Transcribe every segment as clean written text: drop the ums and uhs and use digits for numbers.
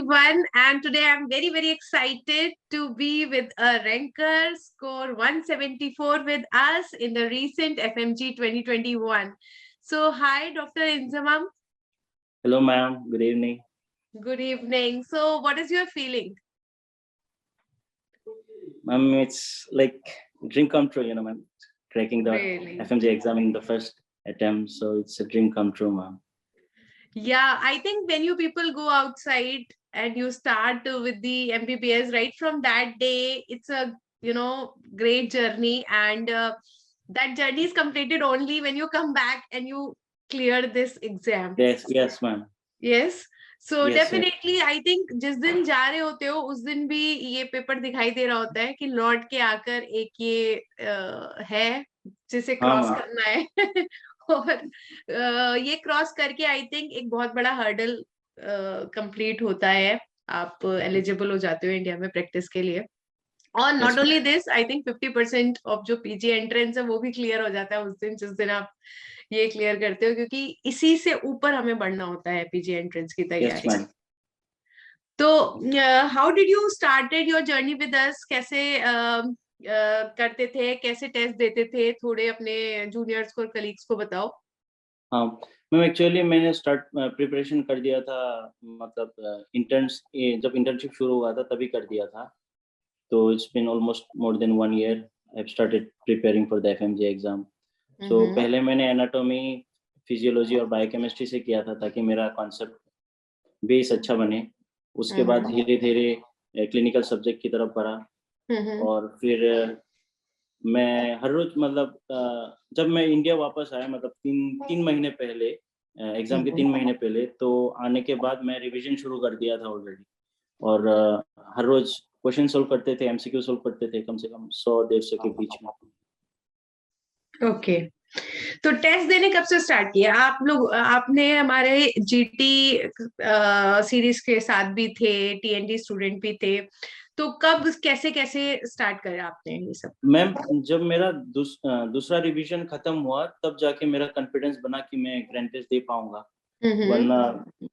everyone, and today I'm very excited to be with a ranker score 174 with us in the recent FMG 2021. So hi Dr. Inzamam. Hello ma'am, good evening. Good evening. So what is your feeling? Ma'am, it's like dream come true, ma'am. Cracking the Really? FMG exam in the first attempt, so it's a dream come true, ma'am. Yeah, I think when you people go outside and you start with the MBBS, right from that day, it's a great journey, and that journey is completed only when you come back and you clear this exam. Yes, ma'am. Yes. So Yes, definitely I think जिस दिन जा रहे होते हो उस दिन भी ये पेपर दिखाई दे रहा होता है कि लौट के आकर एक ये है जिसे क्रॉस करना है और ये क्रॉस करके आई थिंक एक बहुत बड़ा हर्डल कंप्लीट होता है, आप एलिजिबल हो जाते हो इंडिया में प्रैक्टिस के लिए। और not only this, I think 50% of जो पीजी एंट्रेंस है वो भी क्लियर हो जाता है उस दिन जिस दिन आप ये क्लियर करते हो, क्योंकि इसी से ऊपर हमें बढ़ना होता है पीजी एंट्रेंस की तैयारी। तो how did you started your journey with us? कैसे करते थे, कैसे टेस्ट देते थे? थोड़े अपने जूनियर्स को और कलीग्स को बताओ। हाँ मैम, एक्चुअली मैंने स्टार्ट प्रिपरेशन कर दिया था, मतलब इंटर्न्स जब इंटर्नशिप शुरू हुआ था तभी कर दिया था। तो it's been almost more than 1 year I have started preparing for the FMG exam. So पहले मैंने एनाटॉमी, फिजियोलॉजी और बायोकेमिस्ट्री से किया था ताकि मेरा कॉन्सेप्ट बेस अच्छा बने। उसके बाद धीरे धीरे क्लिनिकल सब्जेक्ट की तरफ बढ़ा और फिर मैं हर रोज मतलब जब मैं इंडिया वापस आया, मतलब तीन महीने पहले, एग्जाम के 3 महीने पहले, तो आने के बाद मैं रिवीजन शुरू कर दिया था ऑलरेडी। और हर रोज क्वेश्चन सोल्व करते थे, एमसीक्यू सोल्व करते थे, कम से कम 100-150 के बीच में। ओके, तो टेस्ट देने कब से स्टार्ट किया आप लोग? आपने हमारे जीटी सीरीज के साथ भी थे, टीएनडी स्टूडेंट भी थे, तो कब कैसे कैसे स्टार्ट करा आपने ये सब? मैम, जब मेरा दूसरा रिवीजन खत्म हुआ तब जाके मेरा कॉन्फिडेंस बना कि मैं ग्रैंड टेस्ट दे पाऊंगा। वरना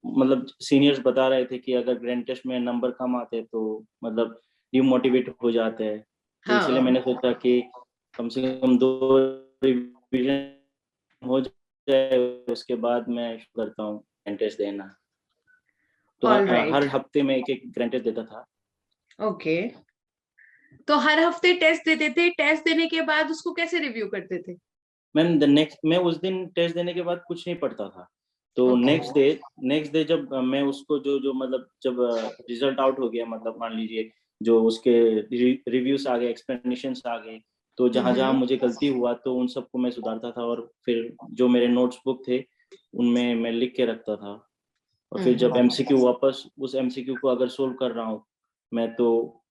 मतलब सीनियर्स बता रहे थे कि अगर ग्रैंड टेस्ट में नंबर कम आते तो मतलब डिमोटिवेट हो जाते हैं। तो इसलिए मैंने सोचा कि कम से कम 2 रिवीजन हो जाए, उसके बाद मैं शुरू करता हूँ ग्रैंड टेस्ट देना। तो हर हफ्ते में एक ग्रैंड टेस्ट देता था। ओके, तो हर हफ्ते टेस्ट देते थे। टेस्ट देने के बाद उसको कैसे रिव्यू करते थे? मैम मैं उस दिन टेस्ट देने के बाद कुछ नहीं पढ़ता था। तो नेक्स्ट डे जब मैं उसको जो मतलब जब रिजल्ट आउट हो गया, मतलब मान लीजिए जो उसके रिव्यूज आ गए, एक्सप्लेनेशंस आ गए, तो जहाँ मुझे गलती हुआ तो उन सबको मैं सुधारता था और फिर जो मेरे नोट्स बुक थे उनमें मैं लिख के रखता था। और फिर जब एमसीक्यू वापस उस एमसीक्यू को अगर सोल्व कर रहा हूँ मैं, तो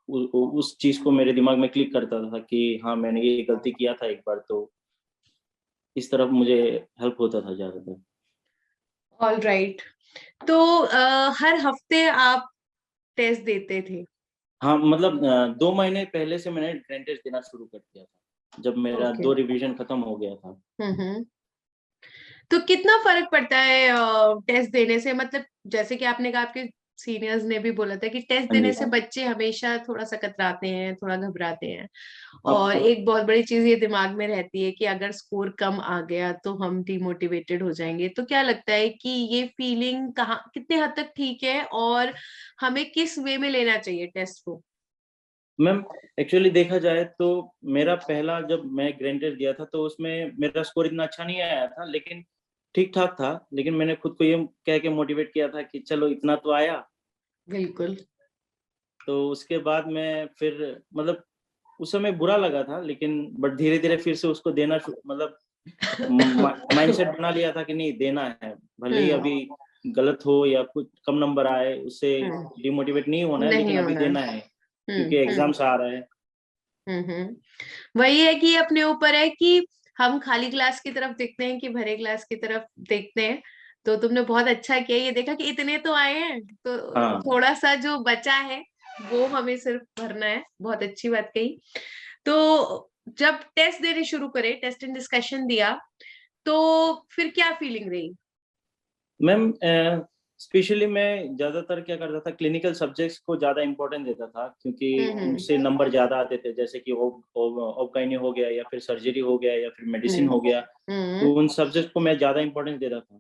उस चीज को मेरे दिमाग में क्लिक करता था कि हाँ मैंने ये गलती किया था एक बार। तो इस तरफ मुझे हेल्प होता था ज्यादातर। ऑल राइट, तो हर हफ्ते आप टेस्ट देते थे? हाँ, मतलब 2 महीने पहले से मैंने ग्रैंड टेस्ट देना शुरू कर दिया था जब मेरा 2 रिवीजन खत्म हो गया था। तो कितना फर्क पड़ता है टेस्ट देने से? मतलब जैसे कि आपने कहा, आपके सीनियर्स ने भी बोला था कि टेस्ट देने से बच्चे हमेशा थोड़ा सा कतराते हैं, थोड़ा घबराते हैं, और एक बहुत बड़ी चीज ये दिमाग में रहती है कि अगर स्कोर कम आ गया तो हम डिमोटिवेटेड हो जाएंगे। तो क्या लगता है कि ये फीलिंग कहाँ कितने हद तक ठीक है, और हमें किस वे में लेना चाहिए टेस्ट को? मैम, एक्चुअली देखा जाए तो मेरा पहला जब मैं ग्रैंड टेस्ट दिया था तो उसमें मेरा स्कोर इतना अच्छा नहीं आया था, लेकिन ठीक ठाक था। लेकिन मैंने खुद को ये कह के मोटिवेट किया था कि चलो इतना तो आया। बिल्कुल। तो उसके बाद मैं फिर मतलब उस समय बुरा लगा था, लेकिन बट धीरे धीरे फिर से उसको देना मतलब माइंडसेट बना लिया था कि नहीं देना है, भले ही अभी गलत हो या कुछ कम नंबर आए, उससे डिमोटिवेट नहीं होना है, लेकिन अभी देना है क्योंकि एग्जाम्स आ रहा है। वही है कि अपने ऊपर है कि हम खाली ग्लास की तरफ देखते हैं कि भरे ग्लास की तरफ देखते हैं। तो तुमने बहुत अच्छा किया, ये देखा कि इतने तो आए हैं, तो थोड़ा सा जो बचा है वो हमें सिर्फ भरना है। बहुत अच्छी बात कही। तो जब टेस्ट देने शुरू करे, टेस्ट एंड डिस्कशन दिया, तो फिर क्या फीलिंग रही? मैम, स्पेशली मैं ज्यादातर क्या करता था, क्लिनिकल सब्जेक्ट्स को ज्यादा इंपॉर्टेंट देता था, क्योंकि उनसे नंबर ज्यादा आते थे, जैसे कि ऑबकाइनी हो गया या फिर सर्जरी हो गया या फिर मेडिसिन हो गया, तो उन सब्जेक्ट को मैं ज्यादा इंपॉर्टेंस देता था।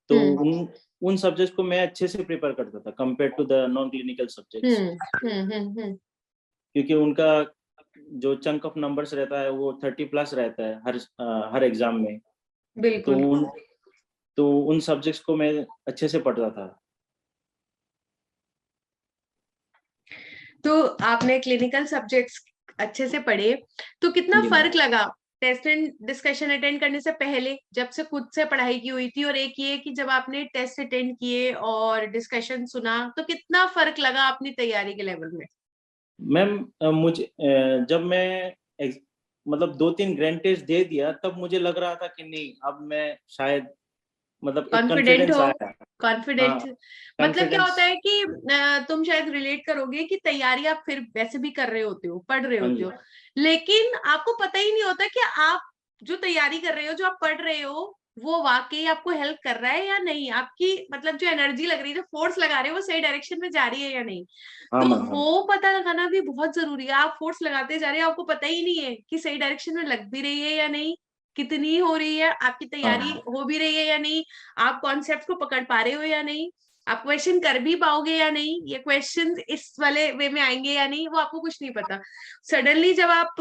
तो उन सब्जेक्ट्स को मैं अच्छे से प्रिपेयर करता था compare to the non clinical subjects, क्योंकि उनका जो चंक ऑफ नंबर्स रहता है वो 30+ रहता है हर एग्जाम में। बिल्कुल। तो उन सब्जेक्ट्स को मैं अच्छे से पढ़ता था। तो आपने क्लिनिकल सब्जेक्ट्स अच्छे से पढ़े, तो कितना जी मैम। फर्क लगा टेस्ट एंड डिस्कशन अटेंड करने से पहले, जब से खुद से पढ़ाई की हुई थी, और एक ये कि जब आपने टेस्ट अटेंड किए और डिस्कशन सुना, तो कितना फर्क लगा अपनी तैयारी के लेवल में? मैम मुझे जब मैं मतलब 2-3 ग्रैंड टेस्ट दे दिया, तब मुझे लग रहा था कि नहीं, अब मैं शायद मतलब एक कॉन्फिडेंट कॉन्फिडेंस हो, आया। हाँ, कॉन्फिडेंट। मतलब क्या कॉन्फिडेंस। होता है कि तुम शायद रिलेट करोगे कि तैयारी आप फिर वैसे भी कर रहे होते हो, पढ़ रहे हाँ होते जी। हो, लेकिन आपको पता ही नहीं होता कि आप जो तैयारी कर रहे हो, जो आप पढ़ रहे हो, वो वाकई आपको हेल्प कर रहा है या नहीं, आपकी मतलब जो एनर्जी लग रही है, जो फोर्स लगा रहे हो, वो सही डायरेक्शन में जा रही है या नहीं। हाँ तो मैम। हाँ वो पता लगाना भी बहुत जरूरी है। आप फोर्स लगाते जा रहे हो, आपको पता ही नहीं है कि सही डायरेक्शन में लग भी रही है या नहीं, कितनी हो रही है, आपकी तैयारी हाँ। हो भी रही है या नहीं, आप कॉन्सेप्ट को पकड़ पा रहे हो या नहीं, आप क्वेश्चन कर भी पाओगे या नहीं, ये क्वेश्चन इस वाले वे में आएंगे या नहीं, वो आपको कुछ नहीं पता। सडनली जब आप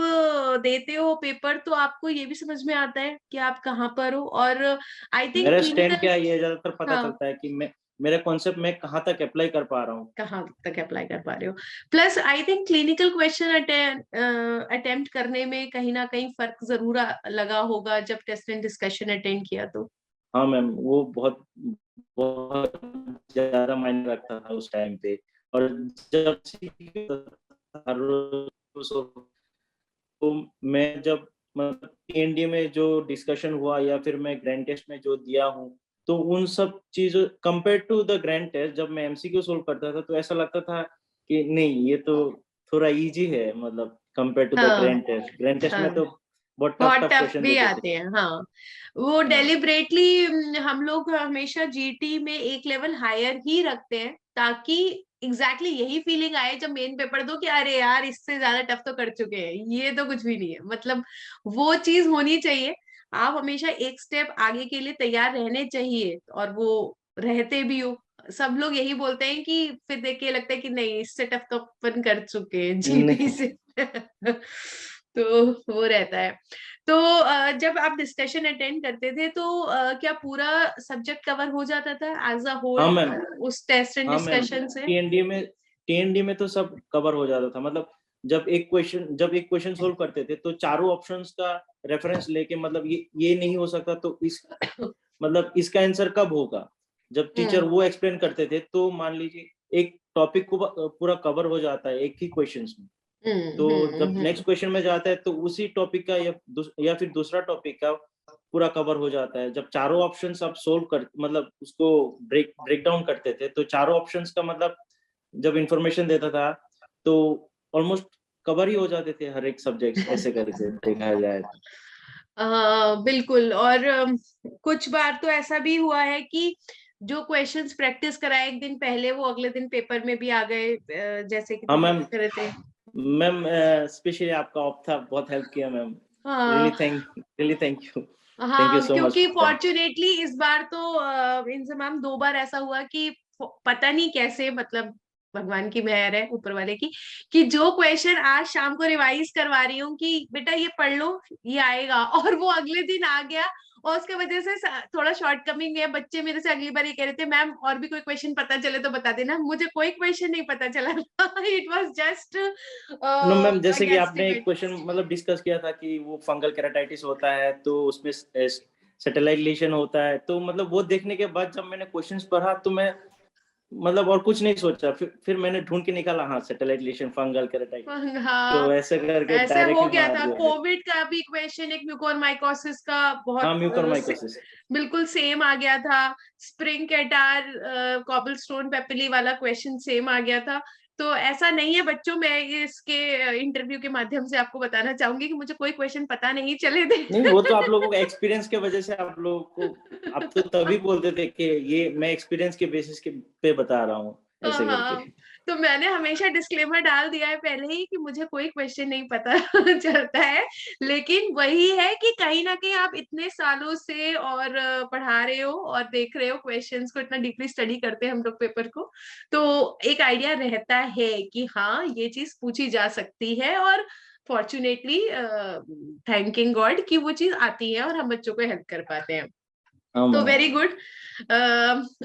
देते हो पेपर, तो आपको ये भी समझ में आता है कि आप कहाँ पर हो। और आई थिंक मेरा स्टैंड क्लिनिकल, क्या है, ये ज्यादातर पता हाँ, चलता है कि मैं मेरा कॉन्सेप्ट मैं कहाँ तक अप्लाई कर पा रहा हूँ। कहाँ तक अप्लाई कर पा रहे हो। Plus I think clinical question attempt करने में कहीं ना कहीं फर्क जरूर लगा होगा जब टेस्ट एंड डिस्कशन अटेंड किया तो। हाँ मैम, वो बहुत बहुत ज्यादा मायने रखता था उस टाइम पे। और जब हर रोज, तो मैं जब मतलब पीएनडी में जो डिस्कशन हुआ या फिर मैं ग्रैंड टेस्ट में जो दिया हूँ, तो उन सब चीजों compare to the grand test, जब मैं एमसीक्यू सोल्व करता था तो ऐसा लगता था कि नहीं, ये तो थोड़ा इजी है, मतलब कंपेयर टू द हाँ, ग्रैंड टेस्ट में हाँ, तो बहुत टफ बहुत टफ टफ क्वेश्चन भी देते थे। आते हैं, हाँ। वो हाँ। डेलिबरेटली हम लोग हमेशा जीटी में एक लेवल हायर ही रखते हैं, ताकि एग्जैक्टली यही फीलिंग आए जब मेन पेपर दो कि अरे यार, इससे ज्यादा टफ तो कर चुके हैं, ये तो कुछ भी नहीं है, मतलब वो चीज होनी चाहिए। आप हमेशा एक स्टेप आगे के लिए तैयार रहने चाहिए, और वो रहते भी हो। सब लोग यही बोलते हैं कि फिर देख के लगता है कि नहीं, इससे टफ तो अपन कर चुके हैं जीटी नहीं। से। तो वो रहता है। तो जब आप डिस्कशन अटेंड करते थे, तो क्या पूरा सब्जेक्ट कवर हो जाता था एज अ हाँ होल मैम। उस टेस्ट एंड हाँ मैम, डिस्कशन से? टीएनडी में तो सब कवर हो जाता था। मतलब जब एक क्वेश्चन सोल्व करते थे, तो चारों ऑप्शंस का रेफरेंस लेके, मतलब ये नहीं हो सकता तो इस मतलब इसका आंसर कब होगा, जब टीचर हम्म, वो एक्सप्लेन करते थे, तो मान लीजिए एक टॉपिक को पूरा कवर हो जाता है एक ही क्वेश्चन में। तो जब नेक्स्ट क्वेश्चन में जाता है, तो उसी टॉपिक का या फिर दूसरा टॉपिक का पूरा कवर हो जाता है। जब चारों ऑप्शंस आप सोल्व कर, मतलब उसको ब्रेक डाउन करते थे, तो चारों ऑप्शंस का मतलब जब इंफॉर्मेशन देता था, तो ऑलमोस्ट कवर ही हो जाते थे हर एक सब्जेक्ट, ऐसे करके देखा जाए तो। बिल्कुल। और कुछ बार तो ऐसा भी हुआ है कि जो क्वेश्चंस प्रैक्टिस कराए एक दिन पहले, वो अगले दिन पेपर में भी आ गए, जैसे कि हाँ तुम मैम। करे थे। मैम स्पेशली आपका ऑप था, बहुत हेल्प किया मैम। हाँ, रियली थैंक यू हाँ, सो मच क्योंकि फॉर दैट। फॉर्चुनेटली इस बार तो इनसे मैम 2 बार ऐसा हुआ कि पता नहीं कैसे, मतलब भगवान की मेहर है, ऊपर वाले की, कि जो क्वेश्चन आज शाम को रिवाइज करवा रही हूँ कि बेटा ये पढ़ लो, ये आएगा, और वो अगले दिन आ गया। और उसके वजह से थोड़ा शॉर्टकमिंग है। बच्चे मेरे से अगली बार ये कह रहे थे, मैम और भी कोई क्वेश्चन पता चले तो बता देना। मुझे कोई क्वेश्चन नहीं पता चला। It was just no ma'am, जैसे कि आपने एक गेस्टिमेट। क्वेश्चन मतलब डिस्कस किया था कि वो फंगल केराटाइटिस होता है, तो उसमें सैटेलाइट लेशन होता है, तो मतलब वो देखने के बाद जब मैंने क्वेश्चंस पढ़ा, तो मैं मतलब और कुछ नहीं सोचा, फिर मैंने ढूंढ के निकाला, हाँ सैटेलाइट लेशन फंगल केराटाइटिस, हाँ, तो ऐसे करके ऐसे हो डायरेक्टली गया मार था। दिया फिर। कोविड का भी क्वेश्चन, एक म्यूकोरमाइकोसिस का बहुत हाँ, म्यूकोरमाइकोसिस। बिल्कुल सेम आ गया था। स्प्रिंग कैटार कॉबलस्टोन पेपिली वाला क्वेश्चन सेम आ गया था। तो ऐसा नहीं है बच्चों, मैं इसके इंटरव्यू के माध्यम से आपको बताना चाहूंगी कि मुझे कोई क्वेश्चन पता नहीं चले थे। नहीं, वो तो आप लोगों को एक्सपीरियंस के वजह से आप लोगों को, आप तो तभी बोलते थे कि ये मैं एक्सपीरियंस के बेसिस के पे बता रहा हूँ ऐसे हाँ, करके। तो मैंने हमेशा डिस्क्लेमर डाल दिया है पहले ही कि मुझे कोई क्वेश्चन नहीं पता चलता है, लेकिन वही है कि कहीं ना कहीं आप इतने सालों से और पढ़ा रहे हो और देख रहे हो क्वेश्चंस को, इतना डीपली स्टडी करते हैं हम लोग पेपर को, तो एक आइडिया रहता है कि हाँ ये चीज पूछी जा सकती है। और फॉर्चुनेटली थैंकिंग गॉड कि वो चीज आती है और हम बच्चों को हेल्प कर पाते हैं। हाँ तो मैम। Very good.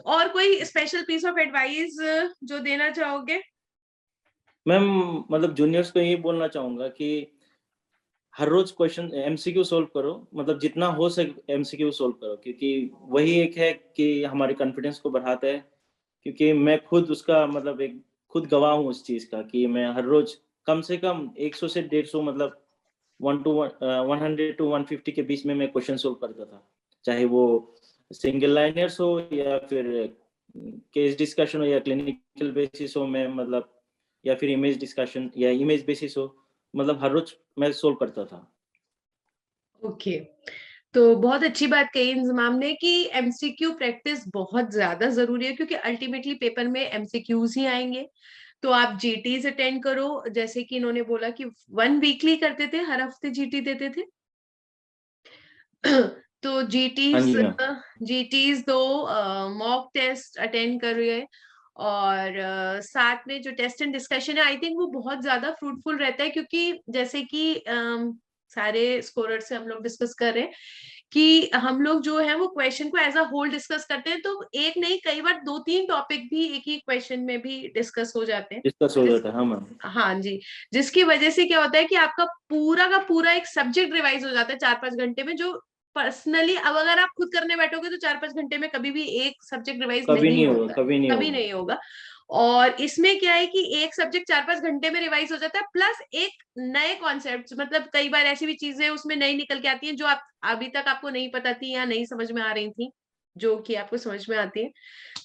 और कोई स्पेशल पीस ऑफ एडवाइस जो देना चाहोगे? मैम मतलब जूनियर्स को यही बोलना चाहूंगा कि हर रोज क्वेश्चन एमसीक्यू सोल्व करो, मतलब जितना हो सके एमसीक्यू सोल्व करो, क्योंकि वही एक है कि हमारे कॉन्फिडेंस को बढ़ाता है। क्योंकि मैं खुद उसका मतलब एक खुद गवाह हूँ उस चीज का कि मैं हर रोज कम से कम 100 से 150 मतलब 100 to 150 के बीच में मैं क्वेश्चन सोल्व करता था, चाहे वो सिंगल लाइनर्स हो या फिर केस डिस्कशन हो या क्लिनिकल बेसिस हो, मैं मतलब या फिर इमेज डिस्कशन या इमेज बेसिस हो, मतलब हर रोज मैं सोल्व करता था। ओके, तो बहुत अच्छी बात कही इंजमाम ने कि एमसीक्यू प्रैक्टिस बहुत ज्यादा जरूरी है, क्योंकि अल्टीमेटली पेपर में एमसीक्यूज ही आएंगे। तो आप जीटीज अटेंड करो, जैसे कि इन्होंने बोला कि 1 वीकली करते थे, हर हफ्ते जीटी देते थे। तो हाँ जीटीज जी मैम। जीटीज दो, मॉक टेस्ट अटेंड करिए, और साथ में जो टेस्ट एंड डिस्कशन है आई थिंक वो बहुत ज्यादा फ्रूटफुल रहता है, क्योंकि जैसे कि सारे स्कोरर से हम लोग डिस्कस कर रहे हैं कि हम लोग जो है वो क्वेश्चन को एज अ होल डिस्कस करते हैं, तो एक नहीं कई बार 2-3 टॉपिक भी एक ही क्वेश्चन में भी डिस्कस हो जाते हैं। डिस्कस हो जिस जाता है, हाँ मैम। हाँ जी, जिसकी वजह से क्या होता है कि आपका पूरा का पूरा एक सब्जेक्ट रिवाइज हो जाता है 4-5 घंटे में, जो पर्सनली अब अगर आप खुद करने बैठोगे तो 4-5 घंटे में कभी भी एक सब्जेक्ट रिवाइज कभी नहीं नहीं होगा, होता है, कभी नहीं कभी होगा। नहीं होगा। और इसमें क्या है कि एक सब्जेक्ट 4-5 घंटे में रिवाइज हो जाता है, प्लस एक नए कॉन्सेप्ट, मतलब कई बार ऐसी भी चीजें उसमें नई निकल के आती हैं जो आप अभी तक आपको नहीं पता थी या नहीं समझ में आ रही थी, जो कि आपको समझ में आती है।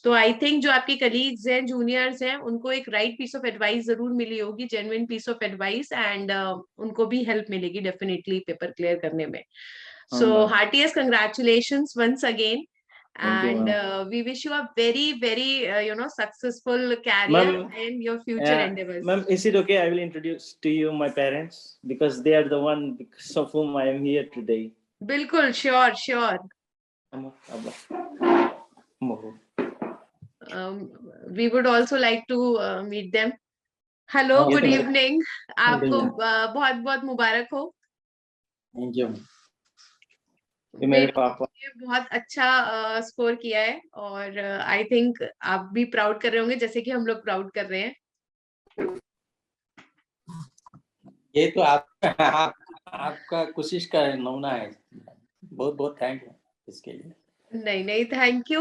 तो आई थिंक जो आपके कलीग्स हैं, जूनियर्स हैं, उनको एक राइट पीस ऑफ एडवाइस जरूर मिली होगी, genuine piece of advice, and उनको भी हेल्प मिलेगी डेफिनेटली पेपर क्लियर करने में। हाँ So ma'am. heartiest congratulations once again, thank you and ma'am. we wish you a very very successful career ma'am, in your future endeavors. ma'am, is it okay? I will introduce to you my parents because they are the one because of whom I am here today. बिल्कुल, sure sure. We would also like to meet them. Hello, ये good तो मेरे evening. Uncle आपको हैं। बहुत बहुत मुबारक हो। Thank you. ये मेरे बेटी पापा। ने बहुत अच्छा स्कोर किया है, और आई थिंक आप भी प्राउड कर रहे होंगे जैसे कि हम लोग प्राउड कर रहे हैं। ये तो आपका कोशिश का नमूना है। बहुत बहुत थैंक यू इसके लिए। नहीं नहीं, थैंक यू।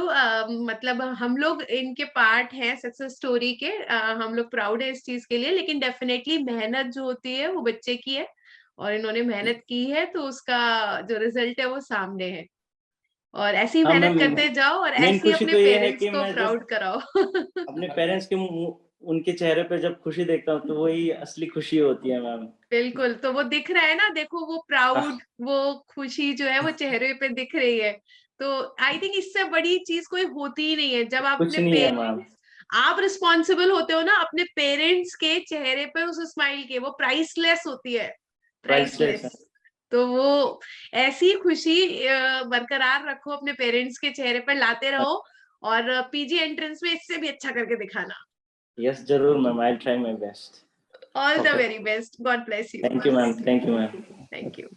मतलब हम लोग इनके पार्ट हैं सक्सेस स्टोरी के, हम लोग प्राउड है इस चीज के लिए, लेकिन डेफिनेटली मेहनत जो होती है वो बच्चे की है, और इन्होंने मेहनत की है तो उसका जो रिजल्ट है वो सामने है। और ऐसी ही हाँ मेहनत मैम, करते जाओ और मेन ऐसे ही खुशी अपने तो ये है पेरेंट्स कि को मैं जब प्राउड कराओ। अपने पेरेंट्स के उनके चेहरे पे जब खुशी देखता हूँ तो वही असली खुशी होती है मैम। बिल्कुल, तो वो दिख रहा है ना, देखो वो प्राउड, वो खुशी जो है वो चेहरे पे दिख रही है। तो आई थिंक इससे बड़ी चीज कोई होती ही नहीं है, जब आप कुछ अपने नहीं है मैम। पेरेंट्स, आप रिस्पॉन्सिबल होते हो ना अपने पेरेंट्स के चेहरे पे उस स्माइल के, वो प्राइसलेस होती है, प्राइसलेस है। प्राइसलेस। तो वो ऐसी खुशी बरकरार रखो, अपने पेरेंट्स के चेहरे पर लाते रहो, और पीजी एंट्रेंस में इससे भी अच्छा करके दिखाना। यस जरूर ma'am, I try my best. All the okay, very best, God bless you. Thank you ma'am, thank you ma'am. Thank you.